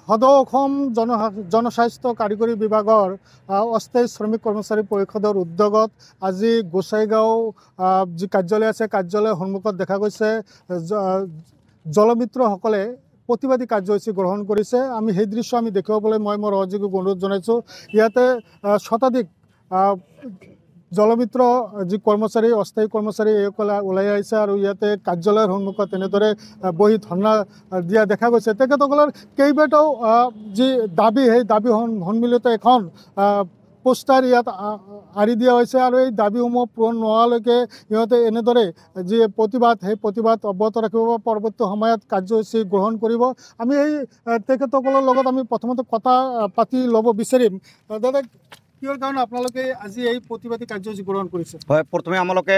সদৌ অসম জনস্বাস্থ্য কাৰিকৰী বিভাগৰ অস্থায়ী শ্ৰমিক কৰ্মচাৰী পৰিষদৰ উদ্যোগত আজি গোসাইগাঁও যি কাৰ্যালয় আছে কাৰ্যালয়ৰ সন্মুখত দেখা গৈছে জলমিত্ৰসকলে প্ৰতিবাদী কাৰ্যসূচী গ্ৰহণ কৰিছে। আমি সেই দৃশ্য আমি দেখুৱাবলৈ মই মোৰ সহযোগীক অনুৰোধ জনাইছোঁ। ইয়াতে শতাধিক জলমিত্ৰ যি কৰ্মচাৰী অস্থায়ী কৰ্মচাৰী এইসকলে ওলাই আহিছে আৰু ইয়াতে কাৰ্যালয়ৰ সন্মুখত এনেদৰে বহি ধৰ্ণা দিয়া দেখা গৈছে। তেখেতসকলৰ কেইবাটাও যি দাবী সেই দাবী সন্মিলিত এখন পোষ্টাৰ ইয়াত আঁৰি দিয়া হৈছে আৰু এই দাবীসমূহ পূৰণ নোহোৱালৈকে সিহঁতে এনেদৰে যি প্ৰতিবাদ সেই প্ৰতিবাদ অব্যাহত ৰাখিব, পৰৱৰ্তী সময়ত কাৰ্যসূচী গ্ৰহণ কৰিব। আমি এই তেখেতসকলৰ লগত আমি প্ৰথমতে কথা পাতি ল'ব বিচাৰিম। দাদা, কিহৰ কাৰণে আপোনালোকে আজি এই প্ৰতিবাদী কাৰ্যসূচী গ্ৰহণ কৰিছে? হয়, প্ৰথমে আমালোকে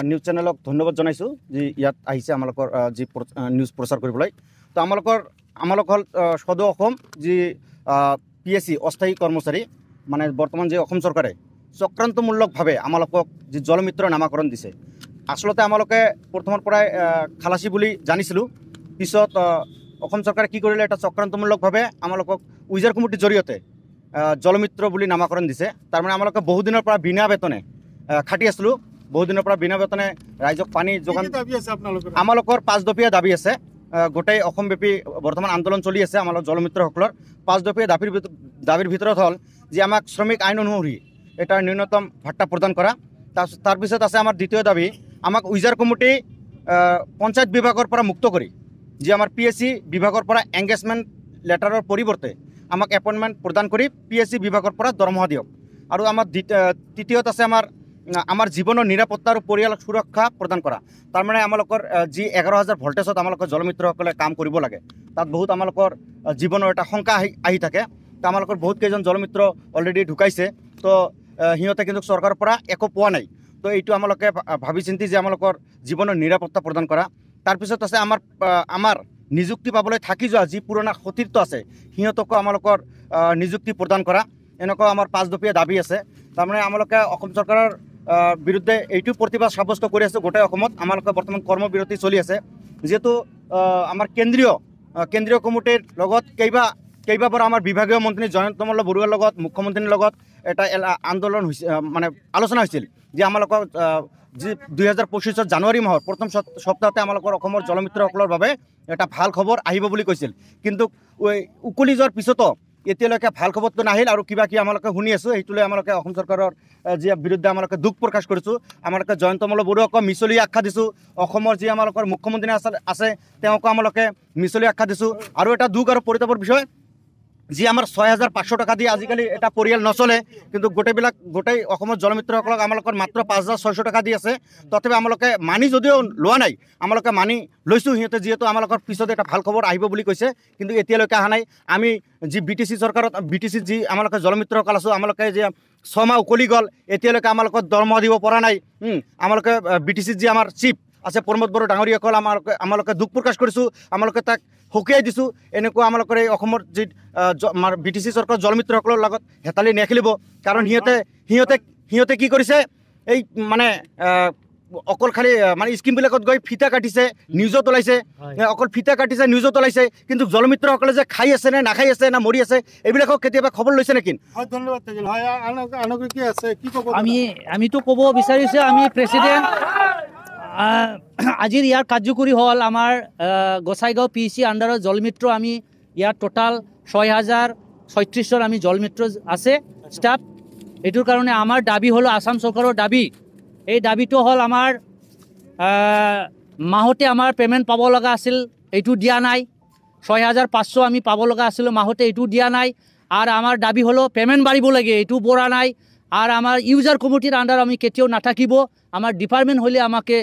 নিউজ চেনেলক ধন্যবাদ জনাইছোঁ যি ইয়াত আহিছে আমালোকৰ যি নিউজ প্ৰচাৰ কৰিবলৈ। তো আমালোক হ'ল সদৌ অসম যি PSC অস্থায়ী কৰ্মচাৰী মানে বৰ্তমান যে অসম চৰকাৰে চক্ৰান্তমূলকভাৱে আমালোকক যি জলমিত্ৰ নামাকৰণ দিছে। আচলতে আমালোকে প্ৰথমৰ পৰাই খালাচী বুলি জানিছিলোঁ। পিছত অসম চৰকাৰে কি কৰিলে, এটা চক্ৰান্তমূলকভাৱে আমালোকক উইজাৰ কমিটিৰ জৰিয়তে জলমিত্ৰ বুলি নামাকৰণ দিছে। তাৰমানে আমালোকে বহুদিনৰ পৰা বিনা বেতনে খাটি আছিলোঁ। বহুদিনৰ পৰা বিনা বেতনে ৰাইজক পানী যোগান। আমালোকৰ 5 দফীয়া দাবী আছে। গোটেই অসমব্যাপী বৰ্তমান আন্দোলন চলি আছে আমাৰ জলমিত্ৰসকলৰ। 5 দফীয়া দাবীৰ ভিতৰত হ'ল যে আমাক শ্ৰমিক আইন অনুসৰি এটা ন্যূনতম ভাত্তা প্ৰদান কৰা। তাৰপিছত আছে আমাৰ দ্বিতীয় দাবী, আমাক উইজাৰ কমিটি পঞ্চায়ত বিভাগৰ পৰা মুক্ত কৰি যি আমাৰ PSC বিভাগৰ পৰা এংগেজমেণ্ট লেটাৰৰ পৰিৱৰ্তে আমাক এপইণ্টমেণ্ট প্ৰদান কৰি PSC বিভাগৰ পৰা দৰমহা দিয়ক। আৰু আমাৰ তৃতীয়ত আছে আমাৰ জীৱনৰ নিৰাপত্তা আৰু পৰিয়াল সুৰক্ষা প্ৰদান কৰা। তাৰমানে আমালোকৰ যি 11,000 ভল্টেজত আমালোকৰ জলমিত্ৰসকলে কাম কৰিব লাগে, তাত বহুত আমালোকৰ জীৱনৰ এটা শংকা আহি থাকে। তো আমালোকৰ বহুত কেইজন জলমিত্ৰ অলৰেডি ঢুকাইছে। তো সিহঁতে কিন্তু চৰকাৰৰ পৰা একো পোৱা নাই। তো এইটো আমালোকে ভাবি চিন্তি যে আমালোকৰ জীৱনৰ নিৰাপত্তা প্ৰদান কৰা। তাৰপিছত আছে আমাৰ নিযুক্তি পাবলৈ থাকি যোৱা যি পুৰণা সতীৰ্থ আছে সিহঁতকো আমালোকৰ নিযুক্তি প্ৰদান কৰা। এনেকুৱা আমাৰ 5 দফীয়া দাবী আছে। তাৰমানে আমালোকে অসম চৰকাৰৰ বিৰুদ্ধে এইটো প্ৰতিবাদ সাব্যস্ত কৰি আছোঁ। গোটেই অসমত আমালোকে বৰ্তমান কৰ্মবিৰতি চলি আছে। যিহেতু আমাৰ কেন্দ্ৰীয় কমিটিৰ লগত কেইবাবাৰ আমাৰ বিভাগীয় মন্ত্ৰী জয়ন্ত মল্ল বৰুৱাৰ লগত মুখ্যমন্ত্ৰীৰ লগত এটা আন্দোলন হৈছিল, মানে আলোচনা হৈছিল যে আমালোকৰ যি 2025 জানুৱাৰী মাহৰ প্ৰথম সপ্তাহতে আমালোকৰ অসমৰ জলমিত্ৰসকলৰ বাবে এটা ভাল খবৰ আহিব বুলি কৈছিল। কিন্তু উকলি যোৱাৰ পিছতো এতিয়ালৈকে ভাল খবৰটো নাহিল আৰু কিবা আমালোকে শুনি আছোঁ। সেইটোলৈ আমালোকে অসম চৰকাৰৰ যি বিৰুদ্ধে আমালোকে দুখ প্ৰকাশ কৰিছোঁ। আমালোকে জয়ন্ত মল্ল বৰুৱাকো মিছলি আখ্যা দিছোঁ। অসমৰ যি আমালোকৰ মুখ্যমন্ত্ৰী আছে তেওঁকো আমালোকে মিছলি আখ্যা দিছোঁ। আৰু এটা দুখ আৰু পৰিতাপৰ বিষয়, যি আমাৰ 6,500 টকা দি আজিকালি এটা পৰিয়াল নচলে, কিন্তু গোটেই অসমৰ জলমিত্ৰসকলক আমালোকৰ মাত্ৰ 5,600 টকা দি আছে। তথাপি আমালোকে মানি যদিও লোৱা নাই, আমালোকে মানি লৈছোঁ। সিহঁতে যিহেতু আমালোকৰ পিছত এটা ভাল খবৰ আহিব বুলি কৈছে, কিন্তু এতিয়ালৈকে অহা নাই। আমি যি BTC যি আমালোকে জলমিত্ৰসকল আছোঁ, আমালোকে যে 6 মাহ উকলি গ'ল, এতিয়ালৈকে আমালোকৰ দৰমহা দিব পৰা নাই। আমালোকে BTC যি আমাৰ চিফ আছে প্ৰমোদ বড়ো ডাঙৰীয়াসকল আমালোকে দুখ প্ৰকাশ কৰিছোঁ। আমালোকে তাক সকীয়াই দিছোঁ। এনেকুৱা আমালোকৰ এই অসমৰ যি BTC চৰকাৰৰ জলমিত্ৰসকলৰ লগত হেতালি নেখেলিব। কাৰণ সিহঁতে কি কৰিছে, এই মানে অকল খালি মানে স্কিমবিলাকত গৈ ফিতা কাটিছে, নিউজত ওলাইছে। অকল ফিতা কাটিছে, নিউজত ওলাইছে, কিন্তু জলমিত্ৰসকলে যে খাই আছে নে নাখাই আছে না মৰি আছে এইবিলাকক কেতিয়াবা খবৰ লৈছে নেকি? ধন্যবাদ। আমিতো ক'ব বিচাৰিছোঁ, আমি প্ৰেচিডেণ্ট আজিৰ ইয়াৰ কাৰ্যকৰী হ'ল আমাৰ গোসাইগাঁও PSC আণ্ডাৰৰ জলমিত্ৰ। আমি ইয়াত টোটাল 6,036জন আমি জলমিত্ৰ আছে ষ্টাফ। এইটোৰ কাৰণে আমাৰ দাবী হ'ল আসাম চৰকাৰৰ দাবী। এই দাবীটো হ'ল আমাৰ মাহতে আমাৰ পে'মেণ্ট পাব লগা আছিল, এইটো দিয়া নাই। 6,500 আমি পাব লগা আছিলোঁ মাহতে, এইটো দিয়া নাই। আৰু আমাৰ দাবী হ'লেও পে'মেণ্ট বাঢ়িব লাগে, এইটো বঢ়া নাই। আৰু আমাৰ ইউজাৰ কমিটিৰ আণ্ডাৰ আমি কেতিয়াও নাথাকিব। আমাৰ ডিপাৰ্টমেণ্ট হ'লে আমাকে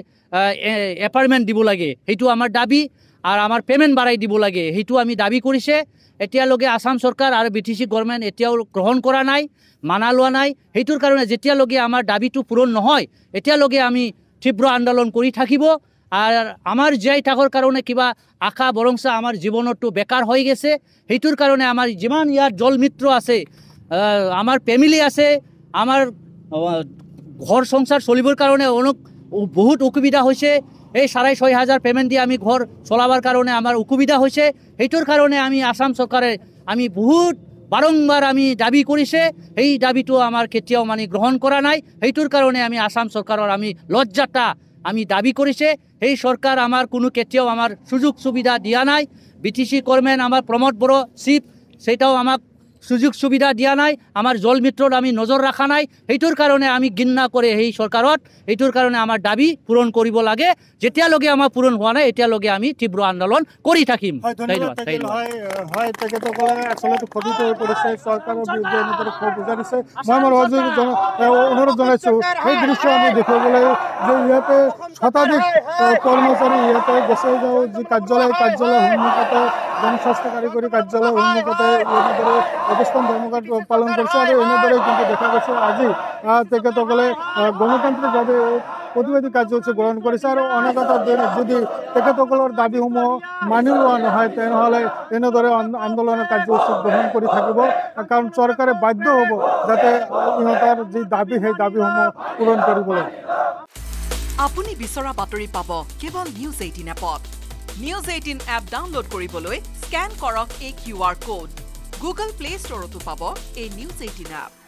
এপইণ্টমেণ্ট দিব লাগে, সেইটো আমাৰ দাবী। আৰু আমাৰ পে'মেণ্ট বাঢ়াই দিব লাগে, সেইটো আমি দাবী কৰিছে। এতিয়ালৈকে আসাম চৰকাৰ আৰু BTC গভৰ্ণমেণ্ট এতিয়াও গ্ৰহণ কৰা নাই, মানা লোৱা নাই। সেইটোৰ কাৰণে যেতিয়ালৈকে আমাৰ দাবীটো পূৰণ নহয়, এতিয়ালৈকে আমি তীব্ৰ আন্দোলন কৰি থাকিব। আর আমার জীয়াই থাকার কারণে কিবা আশা বরংসা আমার জীবনতো বেকার হয়ে গেছে। সেইটোর কারণে আমার যিমান ইয়ার জল মিত্র আছে, আমার ফ্যামিলি আছে, আমার ঘর সংসার চলিবৰ কাৰণে বহুত অসুবিধা হৈছে। এই 6,500 পেমেন্ট দিয়ে আমি ঘৰ চলাবাৰ কাৰণে আমাৰ অসুবিধা হৈছে সেইটোৰ কাৰণে আমি আসাম চৰকাৰে আমি বহুত বাৰম্বাৰ আমি দাবী কৰিছে এই দাবীটো আমাৰ কেতিয়াও মানে গ্ৰহণ কৰা নাই সেইটোৰ কাৰণে আমি আসাম চৰকাৰৰ আমি লজ্জাটা আমি দাবী কৰিছে এই চৰকাৰ আমাৰ কোনো কেতিয়াও আমাৰ সুযোগ সুবিধা দিয়া নাই BTC কৰ্মেন আমাৰ প্ৰমোদ বড়ো চিফ সেটাও আমাক সুযোগ সুবিধা দিয়া নাই আমাৰ জল মিত্ৰত আমি নজৰ ৰাখা নাই সেইটোৰ কাৰণে আমি ঘৃণা কৰে সেই চৰকাৰত এইটোৰ কাৰণে আমাৰ দাবী পূৰণ কৰিব লাগে যেতিয়ালৈকে আমাৰ পূৰণ হোৱা নাই এতিয়ালৈকে আমি তীব্ৰ আন্দোলন কৰি থাকিম ধন্যবাদ হয় তেখেতসকলে আচলতে ক্ষতিত হৈ পৰিছে চৰকাৰৰ বিৰুদ্ধে এনেদৰে ক্ষোভ উজাৰিছে মই মোৰ অনুৰোধ জনাইছোঁ সেই দৃশ্য আমি দেখিবলৈ যে ইয়াতে শতাধিক কৰ্মচাৰী ইয়াতে গোসাইগাঁও যি কাৰ্যালয় সন্মুখতে জনস্বাস্থ্য কাৰিকৰী কাৰ্যালয় সন্মুখতে এনেদৰে অৱস্থান ধৰ্মঘট পালন কৰিছে আৰু এনেদৰে কিন্তু দেখা গৈছে আজি তেখেতসকলে গণতান্ত্ৰিকভাৱে প্ৰতিবাদী কাৰ্যসূচী গ্ৰহণ কৰিছে আৰু অনাগত দিনত যদি তেখেতসকলৰ দাবীসমূহ মানি লোৱা নহয় তেনেহ'লে এনেদৰে আন্দোলনৰ কাৰ্যসূচী গ্ৰহণ কৰি থাকিব কাৰণ চৰকাৰে বাধ্য হ'ব যাতে ইহঁতৰ যি দাবী সেই দাবীসমূহ পূৰণ কৰিবলৈ আপুনি বিচৰা বাতৰি পাব কেৱল নিউজ 18 এপত নিউজ 18 এপ ডাউনলোড কৰিবলৈ স্ক্যান কৰক এই QR কোড গুগল প্লে ষ্টৰতো পাব এই নিউজ 18 এপ